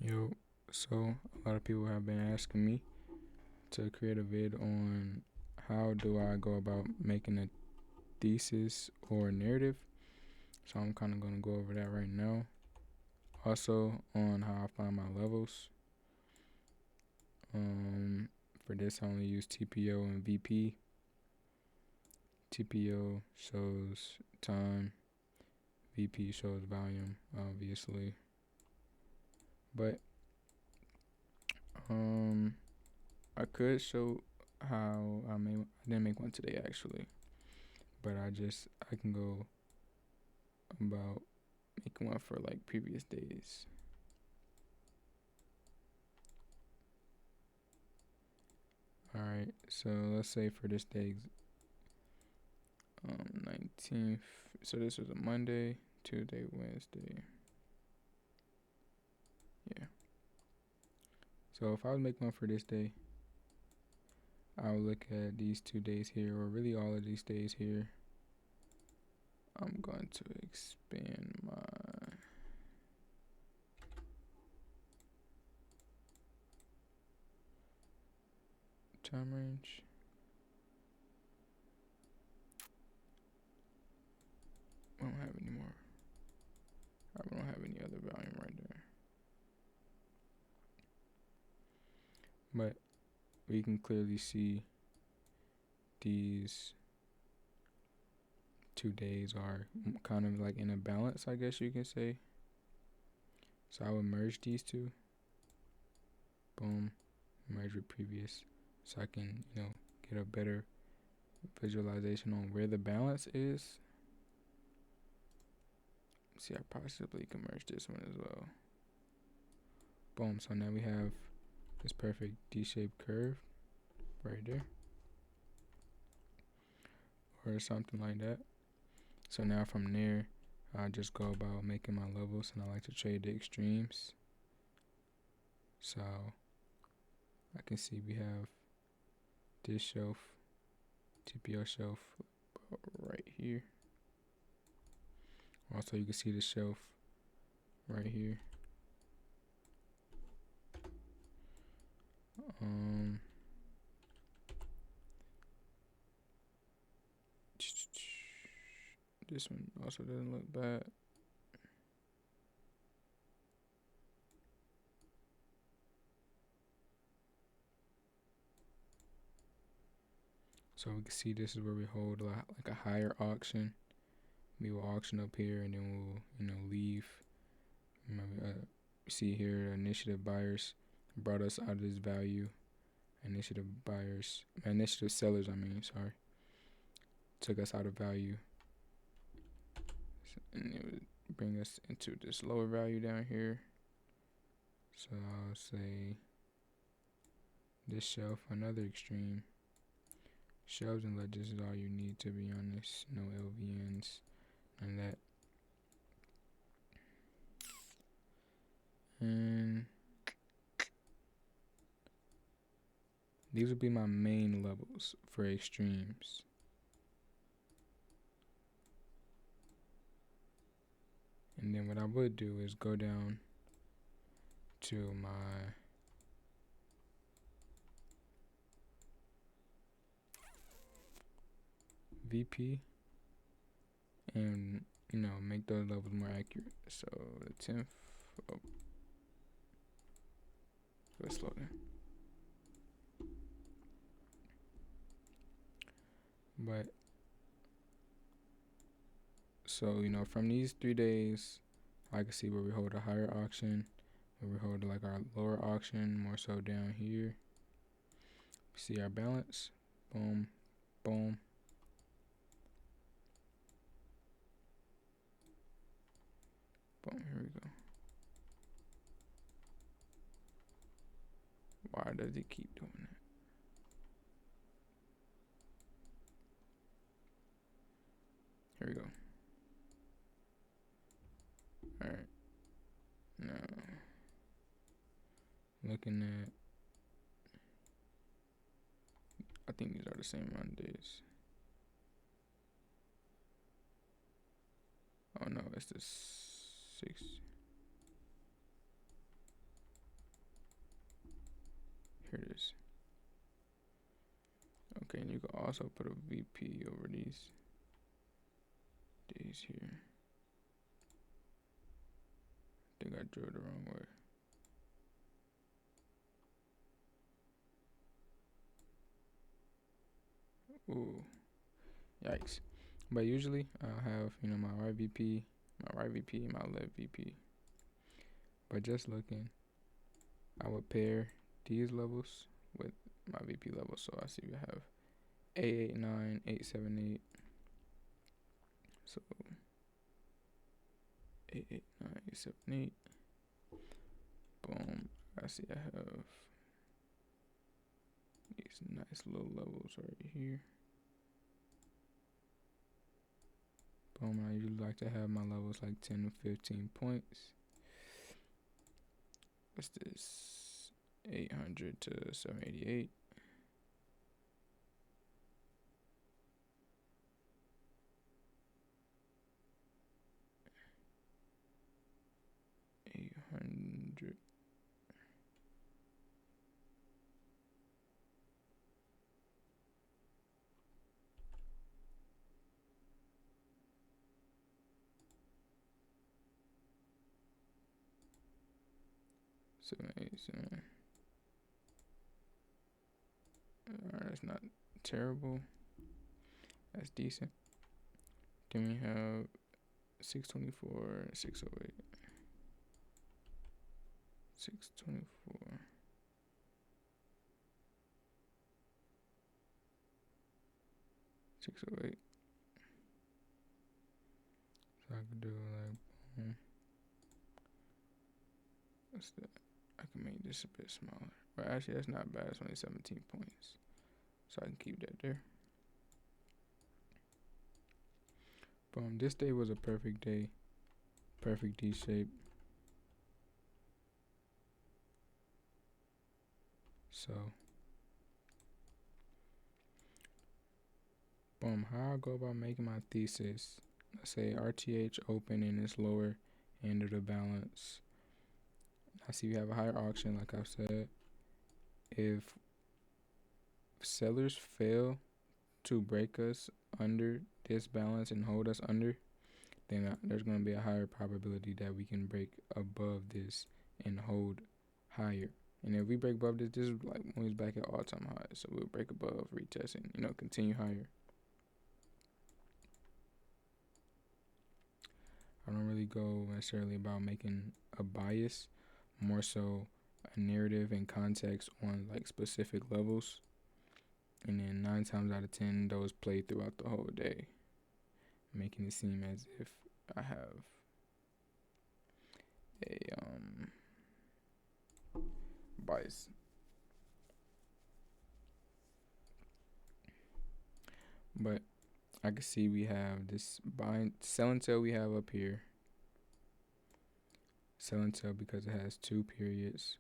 Yo, so a lot of people have been asking me to create a vid on how do I go about making a thesis or narrative. So I'm kind of going to go over that right now. Also on how I find my levels. For this I only use TPO and VP. TPO shows time, VP shows volume, obviously. But I could show how I didn't make one today actually, but I can go about making one for like previous days. All right, so let's say for this day, 19th. So this was a Monday, Tuesday, Wednesday. Yeah. So if I was making one for this day, I would look at these 2 days here, or really all of these days here. I'm going to expand my time range. I don't have any more. I don't have any other volume right there. But we can clearly see these 2 days are kind of like in a balance, I guess you can say. So I would merge these two. Boom. Merge with previous. So I can, get a better visualization on where the balance is. See, I possibly can merge this one as well. Boom. So now we have this perfect D-shaped curve right there. Or something like that. So now from there, I just go about making my levels, and I like to trade the extremes. So I can see we have this shelf, TPO shelf right here. Also, you can see the shelf right here. This one also doesn't look bad. So we can see this is where we hold like a higher auction. We will auction up here, and then we'll leave. See here, initiative buyers brought us out of this value. Initiative sellers, took us out of value, and it would bring us into this lower value down here. So I'll say this shelf, another extreme. Shelves and ledges is all you need, to be honest. No LVNs, none of that. And these would be my main levels for extremes. And then what I would do is go down to my VP and make those levels more accurate. So the 10th, let's slow down. But so from these 3 days, I can see where we hold a higher auction, where we hold like our lower auction more so down here. See our balance, boom, boom. Boom, here we go. Why does it keep doing that? Here we go. Alright. Now, looking at, I think these are the same Mondays. Oh no, it's the 6th. Here it is. Okay, and you can also put a VP over these days here. I think I drew it the wrong way. Ooh, yikes. But usually I'll have, my right VP, my left VP. But just looking, I would pair these levels with my VP level. So I see we have 889, 878. So 889, 878. Boom. I see I have these nice little levels right here. Boom. I usually like to have my levels like 10 to 15 points. What's this? 800 to 788. 800. Seven, eight, seven. Alright, that's not terrible. That's decent. Then we have 624, 608. 624. 608. So I could do like, what's that? I can make this a bit smaller. But actually, that's not bad. It's only 17 points. So I can keep that there. Boom. This day was a perfect day. Perfect D shape. So, boom. How I go about making my thesis. Let's say RTH open in this lower end of the balance. I see we have a higher auction, like I've said. If sellers fail to break us under this balance and hold us under, then there's going to be a higher probability that we can break above this and hold higher. And if we break above this, this is like when he's back at all-time highs. So we'll break above, retest, and continue higher. I don't really go necessarily about making a bias, more so a narrative and context on like specific levels. And then 9 times out of 10, those play throughout the whole day, making it seem as if I have a bias. But I can see we have this sell until we have up here. Sell until because it has 2 periods.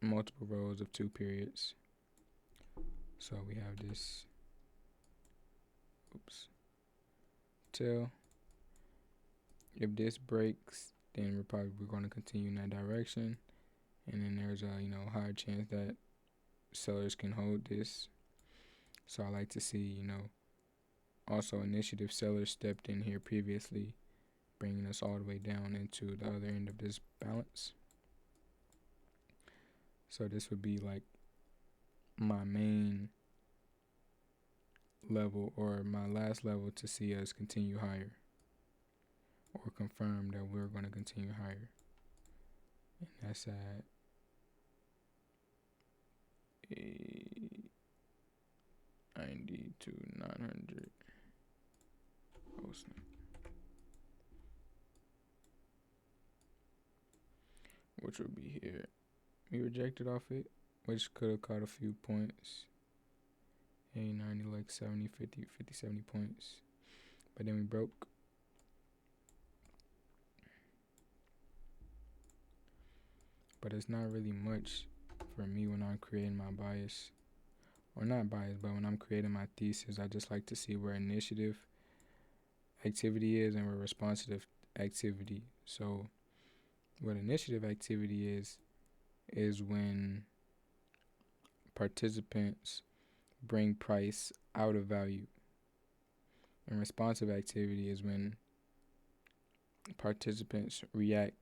Multiple rows of 2 periods. So we have this till. If this breaks, then we're going to continue in that direction. And then there's a higher chance that sellers can hold this. So I like to see, also initiative sellers stepped in here previously, bringing us all the way down into the other end of this balance. So this would be like my main level or my last level to see us continue higher or confirm that we're going to continue higher. And that's at 890 to 900. Oh, snap. Which would be here. We rejected off it, which could have caught a few points. 890, like 70, 50, 70 points. But then we broke. But it's not really much for me when I'm creating my bias. Or not bias, but when I'm creating my thesis, I just like to see where initiative activity is and where responsive activity. So what initiative activity is is when participants bring price out of value. And responsive activity is when participants react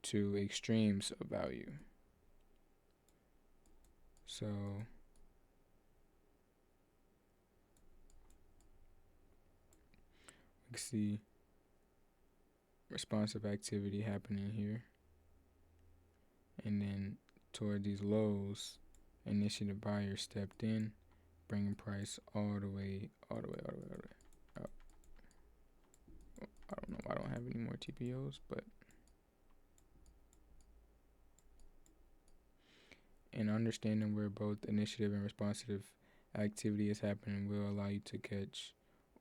to extremes of value. So we can see responsive activity happening here. And then toward these lows, initiative buyers stepped in, bringing price all the way up. I don't know why I don't have any more TPOs, but in understanding where both initiative and responsive activity is happening will allow you to catch,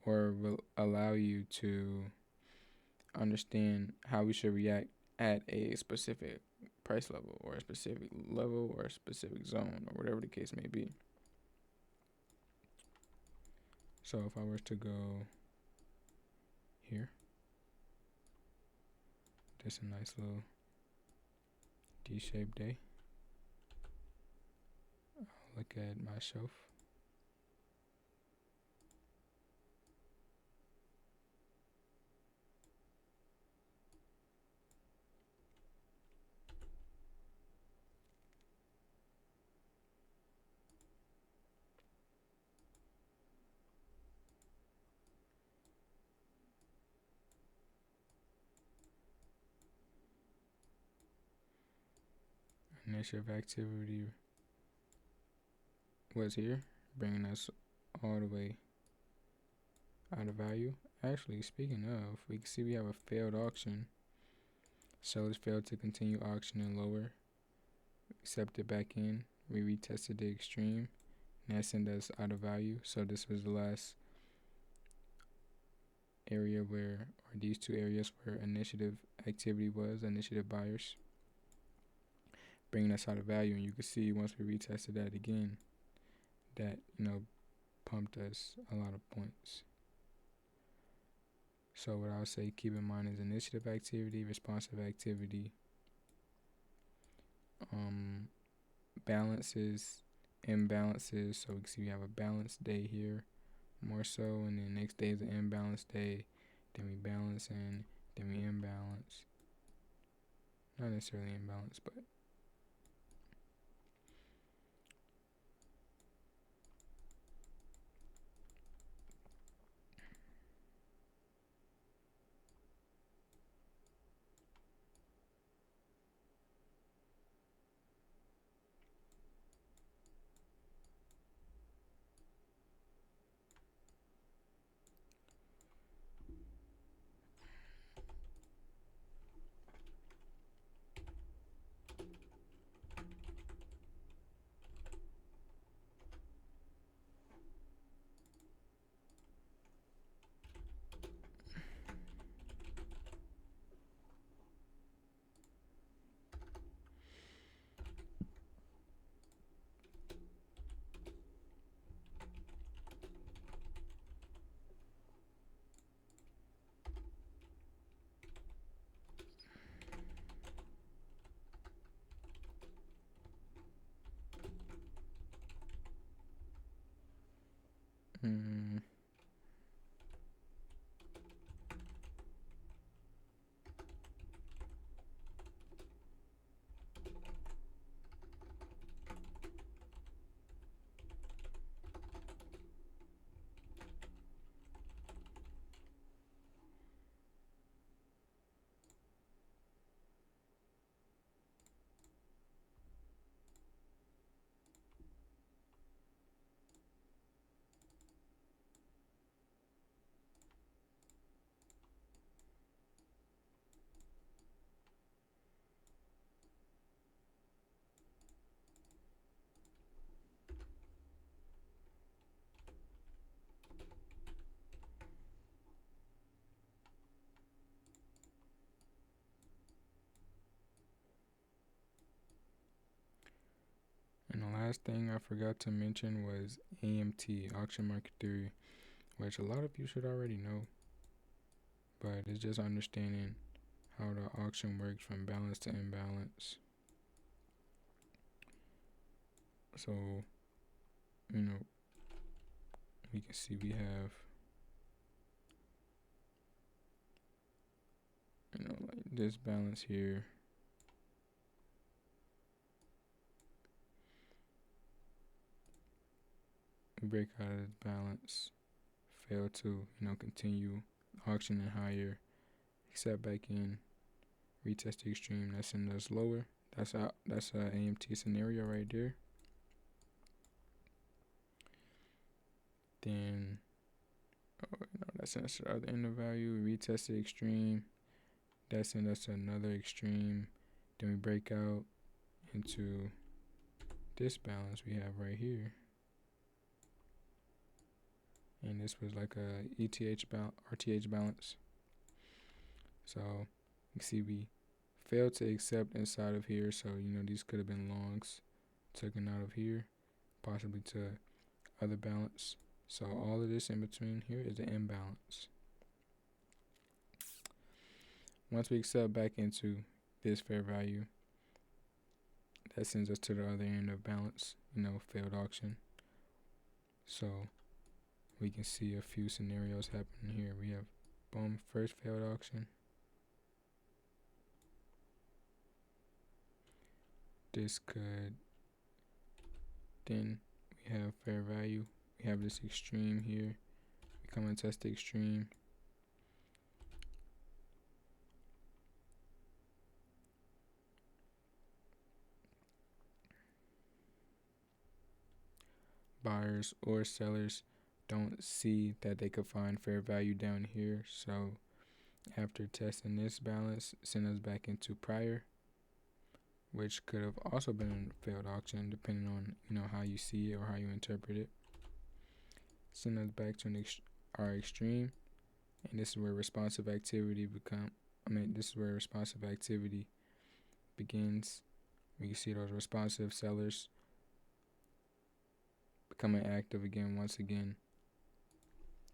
or will allow you to understand how we should react at a specific price level or a specific level or a specific zone or whatever the case may be. So if I was to go here, just a nice little D-shaped day. I'll look at my shelf. Initiative activity was here, bringing us all the way out of value. Actually, speaking of, we can see we have a failed auction. Sellers failed to continue auctioning lower, accepted back in. We retested the extreme, and that sent us out of value. So this was the last area where, or these two areas where initiative activity was, initiative buyers, bringing us out of value. And you can see once we retested that again, that, pumped us a lot of points. So what I would say keep in mind is initiative activity, responsive activity, balances, imbalances. So we can see we have a balanced day here more so, and then next day is an imbalanced day, then we balance in, then we imbalance. Not necessarily imbalance, but mm, and the last thing I forgot to mention was AMT, auction market theory, which a lot of you should already know, but it's just understanding how the auction works from balance to imbalance. So, you know, we can see we have, like this balance here. We break out of this balance, fail to, continue auctioning higher, accept back in, retest the extreme, that's sending us lower. That's a AMT scenario right there. Then, that sends us to the other end of value. We retest the extreme, that sends us to another extreme. Then we break out into this balance we have right here. And this was like a RTH balance. So you see we failed to accept inside of here. So, these could have been longs taken out of here, possibly to other balance. So all of this in between here is the imbalance. Once we accept back into this fair value, that sends us to the other end of balance, failed auction. So we can see a few scenarios happening here. We have, boom, first failed auction. This could, then we have fair value. We have this extreme here. We come and test the extreme. Buyers or sellers don't see that they could find fair value down here. So after testing this balance, send us back into prior, which could have also been a failed auction depending on, how you see it or how you interpret it. Send us back to our extreme, and this is where responsive activity begins. We can see those responsive sellers becoming active again, once again,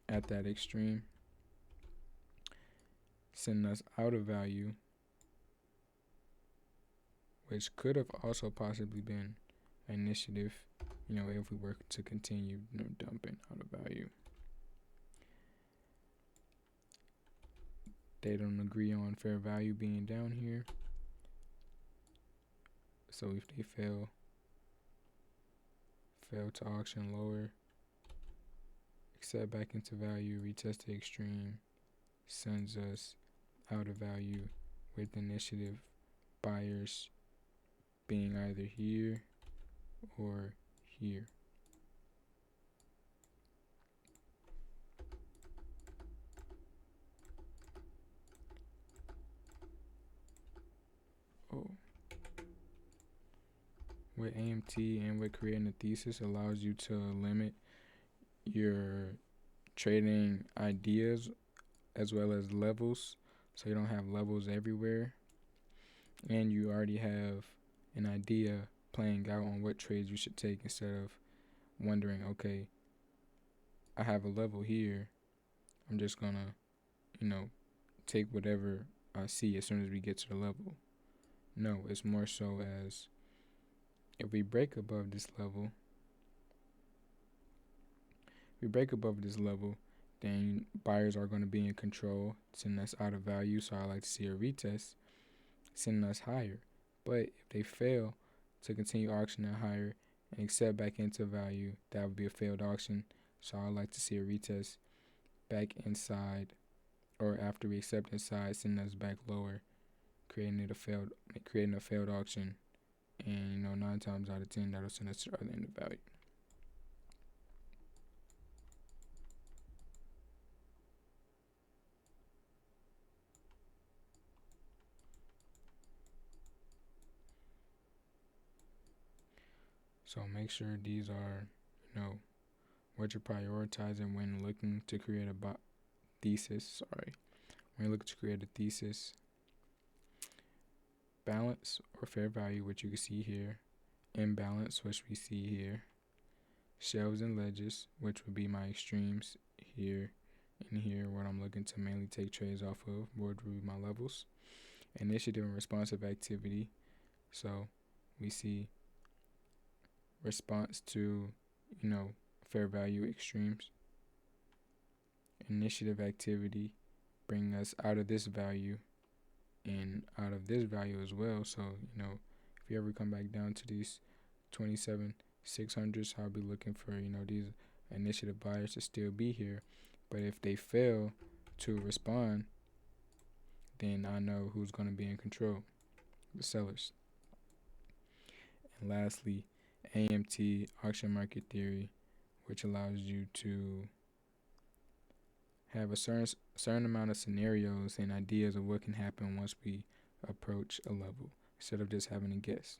at that extreme, sending us out of value, which could have also possibly been an initiative, if we were to continue, dumping out of value. They don't agree on fair value being down here. So if they fail to auction lower, accept back into value, retest the extreme, sends us out of value with initiative buyers being either here or here. With AMT and with creating a thesis allows you to limit your trading ideas as well as levels, so you don't have levels everywhere, and you already have an idea playing out on what trades you should take, instead of wondering, okay, I have a level here, I'm just gonna take whatever I see as soon as we get to the level. No, it's more so as if we break above this level, then buyers are going to be in control, sending us out of value. So I like to see a retest, sending us higher. But if they fail to continue auctioning higher and accept back into value, that would be a failed auction. So I like to see a retest back inside, or after we accept inside, sending us back lower, creating a failed auction. And 9 times out of 10, that'll send us to the other end of value. So make sure these are, what you're prioritizing when looking to create a thesis. When you're looking to create a thesis. Balance or fair value, which you can see here. Imbalance, which we see here. Shelves and ledges, which would be my extremes here and here, what I'm looking to mainly take trades off of, would be my levels. Initiative and responsive activity. So we see response to, fair value extremes. Initiative activity bring us out of this value and out of this value as well. So, if you ever come back down to these 27,600s, I'll be looking for, these initiative buyers to still be here. But if they fail to respond, then I know who's going to be in control, the sellers. And lastly, AMT, auction market theory, which allows you to have a certain amount of scenarios and ideas of what can happen once we approach a level, instead of just having to guess.